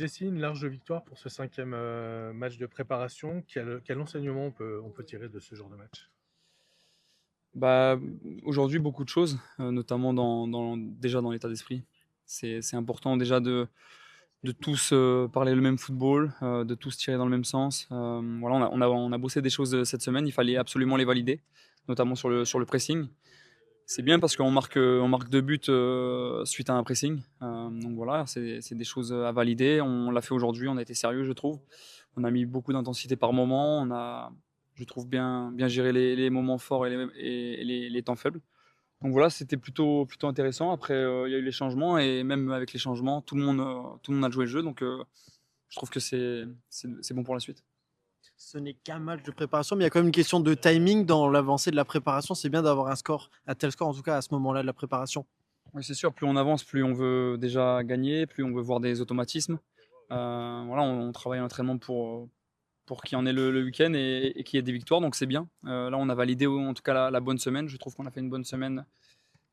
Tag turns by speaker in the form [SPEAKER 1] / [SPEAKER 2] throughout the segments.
[SPEAKER 1] Jesse, une large victoire pour ce cinquième match de préparation. Quel enseignement on peut tirer de ce genre de match?
[SPEAKER 2] Bah, aujourd'hui, beaucoup de choses, notamment déjà dans l'état d'esprit. C'est important déjà de tous parler le même football, de tous tirer dans le même sens. Voilà, on a bossé des choses cette semaine, il fallait absolument les valider, notamment sur le pressing. C'est bien parce on marque 2 buts suite à un pressing. Donc voilà, c'est des choses à valider. On l'a fait aujourd'hui, on a été sérieux, je trouve. On a mis beaucoup d'intensité par moment. On a, je trouve, bien géré les moments forts et les temps faibles. Donc voilà, c'était plutôt intéressant. Après, il y a eu les changements et même avec les changements, tout le monde a joué le jeu. Donc je trouve que c'est bon pour la suite.
[SPEAKER 3] Ce n'est qu'un match de préparation, mais il y a quand même une question de timing dans l'avancée de la préparation. C'est bien d'avoir un tel score, en tout cas à ce moment-là de la préparation.
[SPEAKER 2] Oui, c'est sûr, plus on avance, plus on veut déjà gagner, plus on veut voir des automatismes. Voilà, on travaille à l'entraînement pour qu'il y en ait le week-end et qu'il y ait des victoires, donc c'est bien. Là, on a validé en tout cas la bonne semaine. Je trouve qu'on a fait une bonne semaine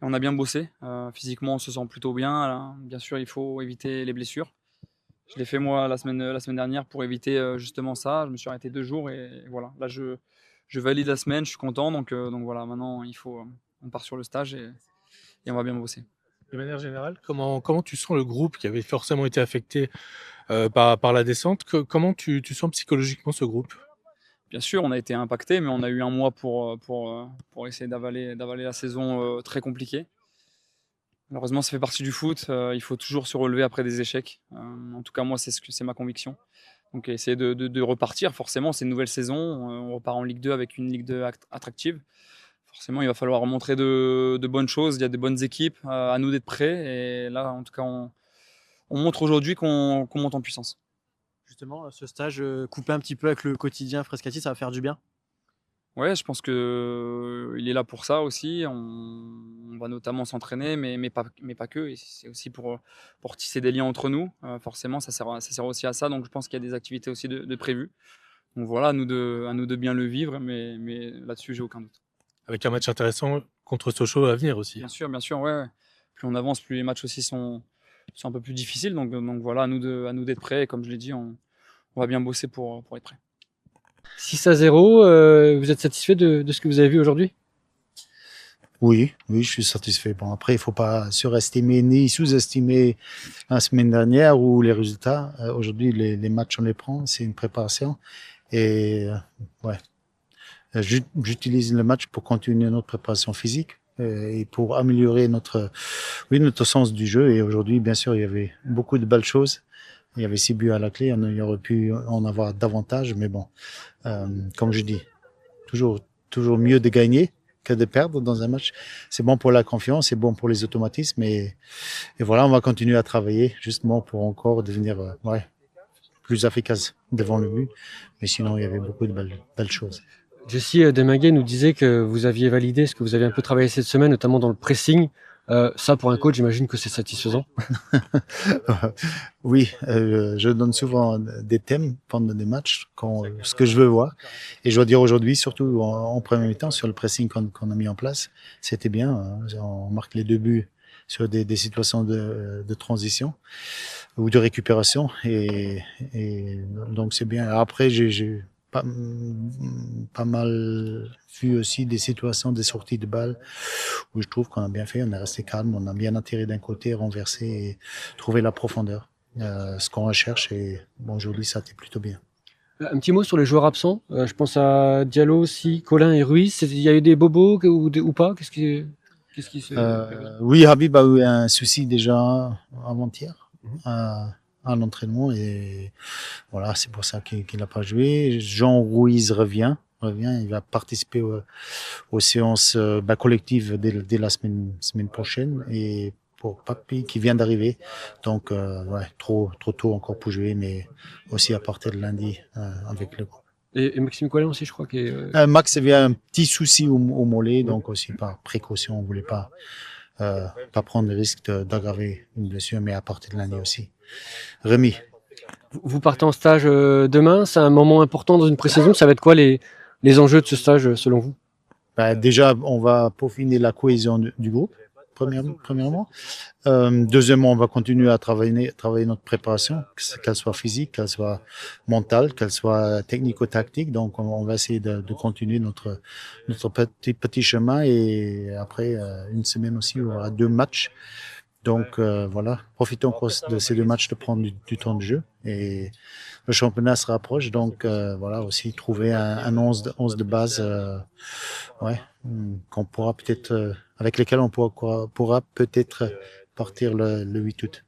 [SPEAKER 2] et on a bien bossé. Physiquement, on se sent plutôt bien. Alors, bien sûr, il faut éviter les blessures. Je l'ai fait moi la semaine dernière pour éviter justement ça. Je me suis arrêté 2 jours et voilà. Là, je valide la semaine, je suis content. Donc voilà, maintenant, on part sur le stage et on va bien bosser.
[SPEAKER 1] De manière générale, comment tu sens le groupe qui avait forcément été affecté par la descente? Comment tu sens psychologiquement ce groupe?
[SPEAKER 2] Bien sûr, on a été impacté, mais on a eu un mois pour essayer d'avaler la saison très compliquée. Malheureusement, ça fait partie du foot. Il faut toujours se relever après des échecs. En tout cas, moi, c'est ma conviction. Donc, essayer de repartir. Forcément, c'est une nouvelle saison. On repart en Ligue 2 avec une Ligue 2 attractive. Forcément, il va falloir montrer de bonnes choses. Il y a de bonnes équipes. À nous d'être prêts. Et là, en tout cas, on montre aujourd'hui qu'on monte en puissance.
[SPEAKER 3] Justement, ce stage coupé un petit peu avec le quotidien Frescati, ça va faire du bien.
[SPEAKER 2] Ouais, je pense que il est là pour ça aussi. On va notamment s'entraîner, mais pas que. Et c'est aussi pour tisser des liens entre nous. Forcément, ça sert aussi à ça. Donc, je pense qu'il y a des activités aussi de prévues. Donc voilà, à nous de bien le vivre, mais là-dessus, j'ai aucun doute.
[SPEAKER 1] Avec un match intéressant contre Sochaux à venir aussi.
[SPEAKER 2] Bien sûr, ouais, ouais. Plus on avance, plus les matchs aussi sont un peu plus difficiles. Donc voilà, à nous d'être prêts. Et comme je l'ai dit, on va bien bosser pour être prêts.
[SPEAKER 4] 6-0, vous êtes satisfait de ce que vous avez vu aujourd'hui?
[SPEAKER 5] Oui, oui, je suis satisfait. Bon, après, il faut pas surestimer ni sous-estimer la semaine dernière ou les résultats. Aujourd'hui, les matchs, on les prend, c'est une préparation. Et ouais, j'utilise le match pour continuer notre préparation physique et pour améliorer notre sens du jeu. Et aujourd'hui, bien sûr, il y avait beaucoup de belles choses. Il y avait 6 buts à la clé, il y aurait pu en avoir davantage, mais bon, comme je dis, toujours mieux de gagner que de perdre dans un match. C'est bon pour la confiance, c'est bon pour les automatismes, et voilà, on va continuer à travailler justement pour encore devenir plus efficace devant le but. Mais sinon, il y avait beaucoup de belles choses.
[SPEAKER 4] Jesse Deminguet nous disait que vous aviez validé ce que vous avez un peu travaillé cette semaine, notamment dans le pressing. Ça, pour un coach, j'imagine que c'est satisfaisant.
[SPEAKER 5] Oui, je donne souvent des thèmes pendant des matchs, ce que je veux voir. Et je dois dire aujourd'hui, surtout en premier temps, sur le pressing qu'on a mis en place, c'était bien. On marque les 2 buts sur des situations de transition ou de récupération. Et donc c'est bien. Après, j'ai pas mal vu aussi des situations de sortie de balle où je trouve qu'on a bien fait, on est resté calme, on a bien attiré d'un côté, renversé et trouvé la profondeur, ce qu'on recherche. Et bon, aujourd'hui, ça a été plutôt bien.
[SPEAKER 4] Un petit mot sur les joueurs absents. Je pense à Diallo aussi, Colin et Ruiz. Il y a eu des bobos ou pas? Qu'est-ce qui se...
[SPEAKER 5] Oui, Habib a eu un souci déjà avant-hier. À l'entraînement, et voilà, c'est pour ça qu'il n'a pas joué. Jean Ruiz revient, il va participer aux séances collectives dès la semaine prochaine. Et pour Papi qui vient d'arriver, donc trop tôt encore pour jouer, mais aussi à partir de lundi avec le groupe.
[SPEAKER 4] Et Maxime Collin aussi, je crois.
[SPEAKER 5] Max avait un petit souci au mollet, donc aussi par précaution, on voulait pas prendre le risque d'aggraver une blessure, mais à partir de lundi aussi. Rémi.
[SPEAKER 4] Vous partez en stage demain, c'est un moment important dans une pré-saison. Ça va être quoi les enjeux de ce stage selon vous?
[SPEAKER 5] Déjà, on va peaufiner la cohésion du groupe premièrement. Deuxièmement, on va continuer à travailler notre préparation, qu'elle soit physique, qu'elle soit mentale, qu'elle soit technico-tactique. Donc, on va essayer de continuer notre petit chemin. Et après, une semaine aussi, il y aura 2 matchs. Donc, voilà, profitons de ces 2 matchs de prendre du temps de jeu. Et le championnat se rapproche. Donc, voilà, aussi trouver un 11 de base, ouais, qu'on pourra peut-être, avec lesquels on pourra peut-être partir le 8 août.